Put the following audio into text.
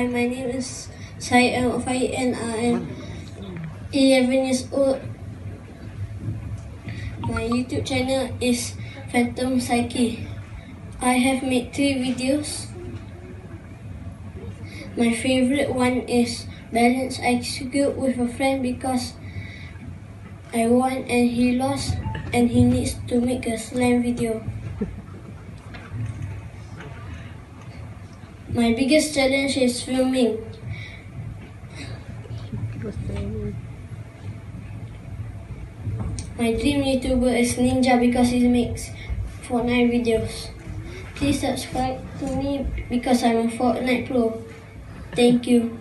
Hi, my name is Sai Fai and I am 11 years old. My YouTube channel is Phantom Psyche. I have made 3 videos. My favorite one is Balance IQ with a friend because I won and he lost and he needs to make a slime video. My biggest challenge is filming. My dream YouTuber is Ninja because he makes Fortnite videos. Please subscribe to me because I'm a Fortnite pro. Thank you.